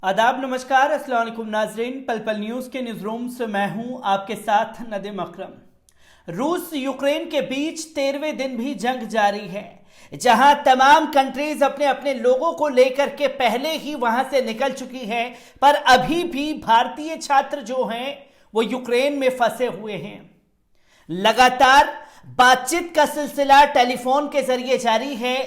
आदाब, नमस्कार, अस्सलाम वालेकुम नाजरीन। पल पल न्यूज़ के न्यूज़ रूम से मैं हूं आपके साथ नदीम अकरम। रूस यूक्रेन के बीच 13वें दिन भी जंग जारी है, जहां तमाम कंट्रीज अपने अपने लोगों को लेकर के पहले ही वहां से निकल चुकी है, पर अभी भी भारतीय छात्र जो हैं वो यूक्रेन में फंसे हुए हैं। लगातार बातचीत का सिलसिला टेलीफोन के जरिए जारी है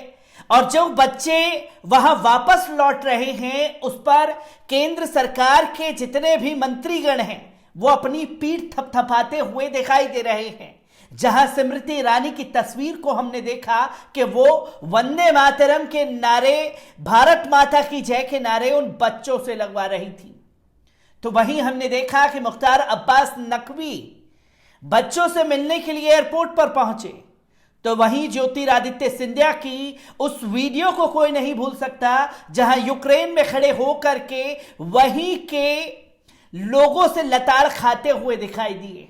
और जो बच्चे वहां वापस लौट रहे हैं उस पर केंद्र सरकार के जितने भी मंत्रीगण हैं वो अपनी पीठ थपथपाते हुए दिखाई दे रहे हैं। जहां स्मृति ईरानी की तस्वीर को हमने देखा कि वो वंदे मातरम के नारे, भारत माता की जय के नारे उन बच्चों से लगवा रही थी, तो वहीं हमने देखा कि मुख्तार अब्बास नकवी बच्चों से मिलने के लिए एयरपोर्ट पर पहुंचे, तो वहीं ज्योतिरादित्य सिंधिया की उस वीडियो को कोई नहीं भूल सकता जहां यूक्रेन में खड़े होकर के वहीं के लोगों से लताड़ खाते हुए दिखाई दिए।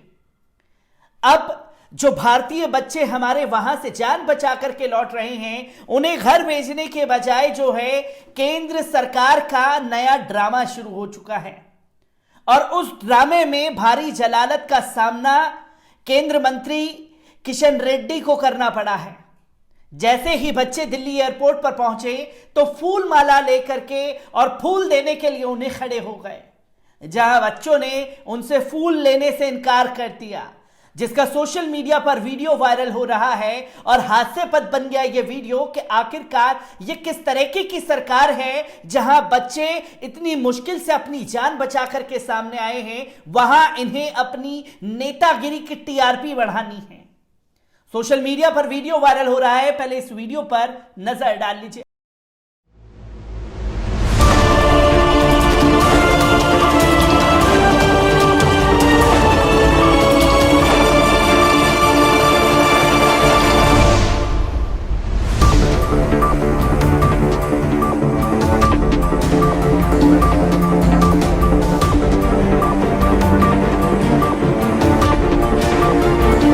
अब जो भारतीय बच्चे हमारे वहां से जान बचा करके लौट रहे हैं, उन्हें घर भेजने के बजाय जो है केंद्र सरकार का नया ड्रामा शुरू हो चुका है और उस ड्रामे में भारी जलालत का सामना केंद्र मंत्री किशन रेड्डी को करना पड़ा है। जैसे ही बच्चे दिल्ली एयरपोर्ट पर पहुंचे तो फूल माला लेकर के और फूल देने के लिए उन्हें खड़े हो गए, जहां बच्चों ने उनसे फूल लेने से इनकार कर दिया, जिसका सोशल मीडिया पर वीडियो वायरल हो रहा है और हास्यास्पद बन गया यह वीडियो कि आखिरकार यह किस तरीके की सरकार है जहां बच्चे इतनी मुश्किल से अपनी जान बचा करके सामने आए हैं, वहां इन्हें अपनी नेतागिरी की टीआरपी बढ़ानी है। सोशल मीडिया पर वीडियो वायरल हो रहा है, पहले इस वीडियो पर नजर डाल लीजिए।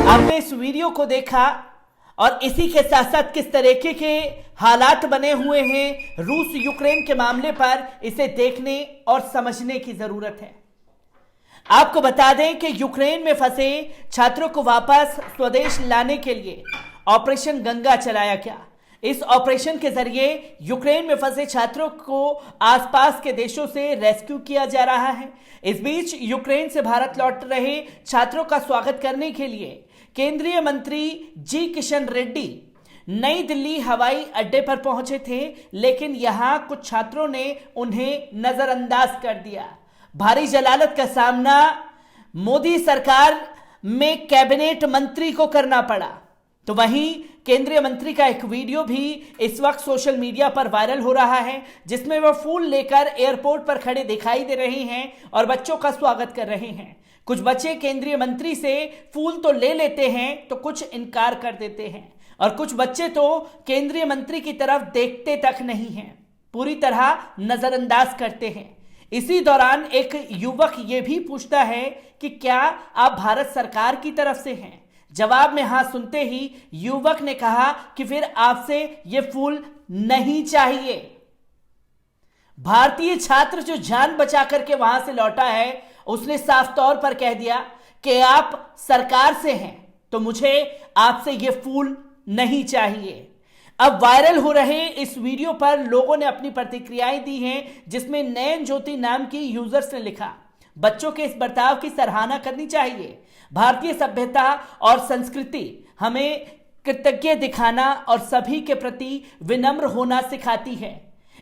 आपने इस वीडियो को देखा और इसी के साथ साथ किस तरीके के हालात बने हुए हैं रूस यूक्रेन के मामले पर, इसे देखने और समझने की जरूरत है। आपको बता दें कि यूक्रेन में फंसे छात्रों को वापस स्वदेश लाने के लिए ऑपरेशन गंगा चलाया गया। इस ऑपरेशन के जरिए यूक्रेन में फंसे छात्रों को आसपास के देशों से रेस्क्यू किया जा रहा है। इस बीच यूक्रेन से भारत लौट रहे छात्रों का स्वागत करने के लिए केंद्रीय मंत्री जी किशन रेड्डी नई दिल्ली हवाई अड्डे पर पहुंचे थे, लेकिन यहां कुछ छात्रों ने उन्हें नजरअंदाज कर दिया। भारी जलालत का सामना मोदी सरकार में कैबिनेट मंत्री को करना पड़ा। तो वहीं केंद्रीय मंत्री का एक वीडियो भी इस वक्त सोशल मीडिया पर वायरल हो रहा है, जिसमें वह फूल लेकर एयरपोर्ट पर खड़े दिखाई दे रहे हैं और बच्चों का स्वागत कर रहे हैं। कुछ बच्चे केंद्रीय मंत्री से फूल तो ले लेते हैं तो कुछ इनकार कर देते हैं और कुछ बच्चे तो केंद्रीय मंत्री की तरफ देखते तक नहीं हैं, पूरी तरह नजरअंदाज करते हैं। इसी दौरान एक युवक यह भी पूछता है कि क्या आप भारत सरकार की तरफ से हैं? जवाब में हाँ सुनते ही युवक ने कहा कि फिर आपसे ये फूल नहीं चाहिए। भारतीय छात्र जो जान बचा करके वहां से लौटा है, उसने साफ तौर पर कह दिया कि आप सरकार से हैं तो मुझे आपसे ये फूल नहीं चाहिए। अब वायरल हो रहे इस वीडियो पर लोगों ने अपनी प्रतिक्रियाएं दी हैं, जिसमें नयन ज्योति नाम की यूजर्स ने लिखा, बच्चों के इस बर्ताव की सराहना करनी चाहिए। भारतीय सभ्यता और संस्कृति हमें कृतज्ञ दिखाना और सभी के प्रति विनम्र होना सिखाती है।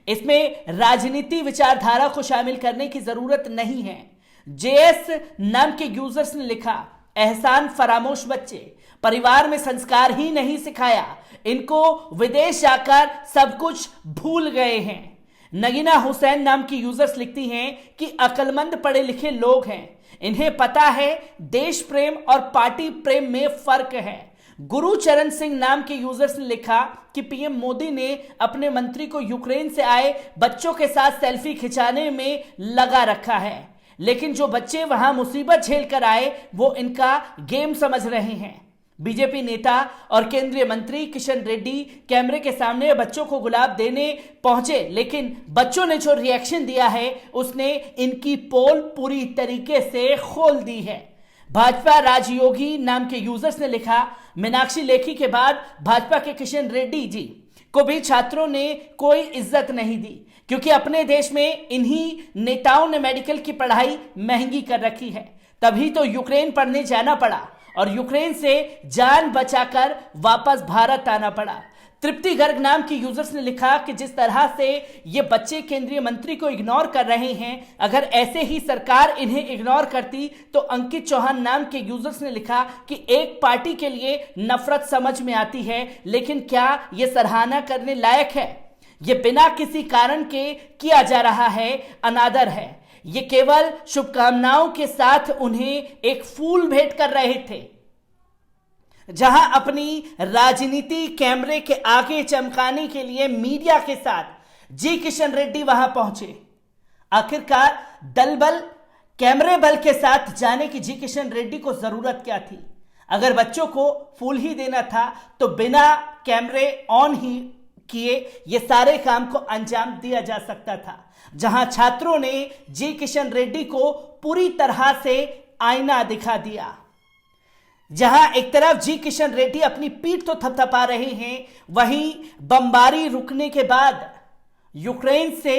इसमें राजनीति विचारधारा को शामिल करने की जरूरत नहीं है। जेएस नाम के यूजर्स ने लिखा, एहसान फरामोश बच्चे, परिवार में संस्कार ही नहीं सिखाया, इनको विदेश जाकर सब कुछ भूल गए हैं। नगीना हुसैन नाम की यूजर्स लिखती हैं कि अक्लमंद पढ़े लिखे लोग हैं, इन्हें पता है देश प्रेम और पार्टी प्रेम में फर्क है। गुरुचरण सिंह नाम के यूजर्स ने लिखा कि पीएम मोदी ने अपने मंत्री को यूक्रेन से आए बच्चों के साथ सेल्फी खिंचाने में लगा रखा है, लेकिन जो बच्चे वहां मुसीबत झेल कर आए वो इनका गेम समझ रहे हैं। बीजेपी नेता और केंद्रीय मंत्री किशन रेड्डी कैमरे के सामने बच्चों को गुलाब देने पहुंचे, लेकिन बच्चों ने जो रिएक्शन दिया है उसने इनकी पोल पूरी तरीके से खोल दी है। भाजपा राजयोगी नाम के यूजर्स ने लिखा, मीनाक्षी लेखी के बाद भाजपा के किशन रेड्डी जी को भी छात्रों ने कोई इज्जत नहीं दी, क्योंकि अपने देश में इन्हीं नेताओं ने मेडिकल की पढ़ाई महंगी कर रखी है। तभी तो यूक्रेन पढ़ने जाना पड़ा और यूक्रेन से जान बचाकर वापस भारत आना पड़ा। तृप्ति गर्ग नाम की यूजर्स ने लिखा कि जिस तरह से ये बच्चे केंद्रीय मंत्री को इग्नोर कर रहे हैं, अगर ऐसे ही सरकार इन्हें इग्नोर करती तो अंकित चौहान नाम के यूजर्स ने लिखा कि एक पार्टी के लिए नफरत समझ में आती है, लेकिन क्या ये सराहना करने लायक है? ये बिना किसी कारण के किया जा रहा है, अनादर है। ये केवल शुभकामनाओं के साथ उन्हें एक फूल भेंट कर रहे थे। जहां अपनी राजनीति कैमरे के आगे चमकाने के लिए मीडिया के साथ जी किशन रेड्डी वहां पहुंचे। आखिरकार दल बल कैमरे बल के साथ जाने की जी किशन रेड्डी को जरूरत क्या थी? अगर बच्चों को फूल ही देना था तो बिना कैमरे ऑन ही किए ये सारे काम को अंजाम दिया जा सकता था। जहां छात्रों ने जी किशन रेड्डी को पूरी तरह से आईना दिखा दिया। जहां एक तरफ जी किशन रेड्डी अपनी पीठ तो थपथपा रहे हैं, वहीं बमबारी रुकने के बाद यूक्रेन से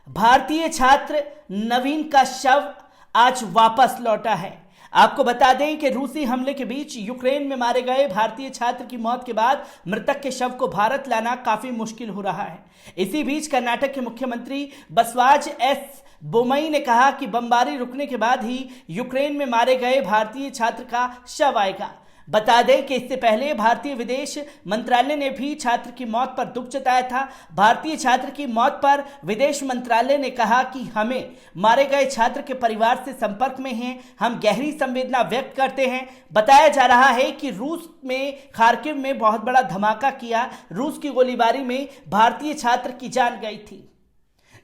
भारतीय छात्र नवीन का शव आज वापस लौटा है। आपको बता दें कि रूसी हमले के बीच यूक्रेन में मारे गए भारतीय छात्र की मौत के बाद मृतक के शव को भारत लाना काफी मुश्किल हो रहा है। इसी बीच कर्नाटक के मुख्यमंत्री बसवाज एस बोमई ने कहा कि बमबारी रुकने के बाद ही यूक्रेन में मारे गए भारतीय छात्र का शव आएगा। बता दें कि इससे पहले भारतीय विदेश मंत्रालय ने भी छात्र की मौत पर दुख जताया था। भारतीय छात्र की मौत पर विदेश मंत्रालय ने कहा कि हमें मारे गए छात्र के परिवार से संपर्क में हैं, हम गहरी संवेदना व्यक्त करते हैं। बताया जा रहा है कि रूस में खार्किव में बहुत बड़ा धमाका किया, रूस की गोलीबारी में भारतीय छात्र की जान गई थी।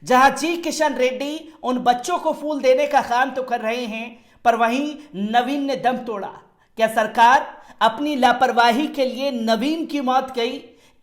जहां जी किशन रेड्डी उन बच्चों को फूल देने का काम तो कर रहे हैं, पर वहीं नवीन ने दम तोड़ा। क्या सरकार अपनी लापरवाही के लिए नवीन की मौत गई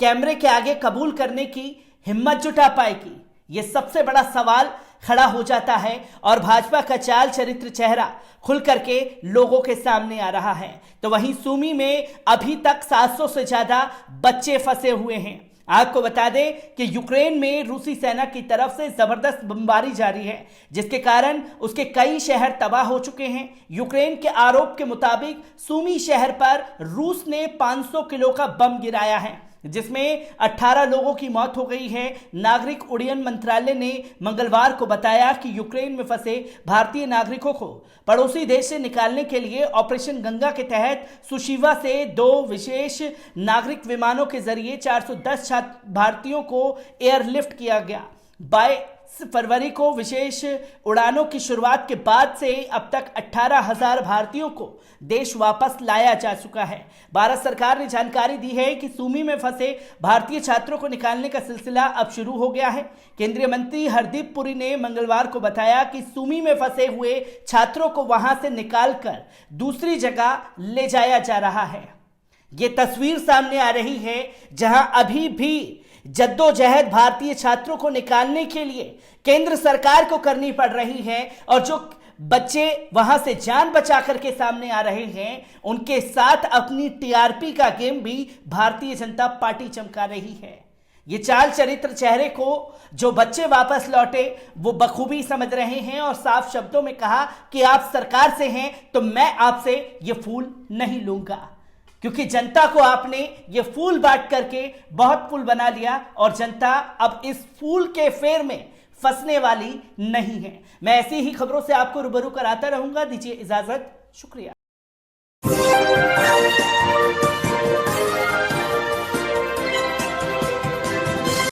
कैमरे के आगे कबूल करने की हिम्मत जुटा पाएगी? यह सबसे बड़ा सवाल खड़ा हो जाता है और भाजपा का चाल चरित्र चेहरा खुल करके लोगों के सामने आ रहा है। तो वहीं सूमी में अभी तक 700 से ज्यादा बच्चे फंसे हुए हैं। आपको बता दें कि यूक्रेन में रूसी सेना की तरफ से जबरदस्त बमबारी जारी है, जिसके कारण उसके कई शहर तबाह हो चुके हैं। यूक्रेन के आरोप के मुताबिक सूमी शहर पर रूस ने 500 किलो का बम गिराया है, जिसमें 18 लोगों की मौत हो गई है। नागरिक उड्डयन मंत्रालय ने मंगलवार को बताया कि यूक्रेन में फंसे भारतीय नागरिकों को पड़ोसी देश से निकालने के लिए ऑपरेशन गंगा के तहत सुशीवा से 2 विशेष नागरिक विमानों के जरिए 410 भारतीयों को एयरलिफ्ट किया गया। 22 फरवरी को विशेष उड़ानों की शुरुआत के बाद से अब तक 18,000 भारतीयों को देश वापस लाया जा चुका है। भारत सरकार ने जानकारी दी है कि सूमी में फंसे भारतीय छात्रों को निकालने का सिलसिला अब शुरू हो गया है। केंद्रीय मंत्री हरदीप पुरी ने मंगलवार को बताया कि सूमी में फंसे हुए छात्रों को वहां से निकालकर दूसरी जगह ले जाया जा रहा है। ये तस्वीर सामने आ रही है जहां अभी भी जद्दोजहद भारतीय छात्रों को निकालने के लिए केंद्र सरकार को करनी पड़ रही है, और जो बच्चे वहां से जान बचा करके सामने आ रहे हैं उनके साथ अपनी टीआरपी का गेम भी भारतीय जनता पार्टी चमका रही है। ये चाल चरित्र चेहरे को जो बच्चे वापस लौटे वो बखूबी समझ रहे हैं और साफ शब्दों में कहा कि आप सरकार से हैं तो मैं आपसे ये फूल नहीं लूंगा, क्योंकि जनता को आपने ये फूल बांट करके बहुत फूल बना लिया और जनता अब इस फूल के फेर में फंसने वाली नहीं है। मैं ऐसी ही खबरों से आपको रूबरू कराता रहूंगा। दीजिए इजाजत, शुक्रिया।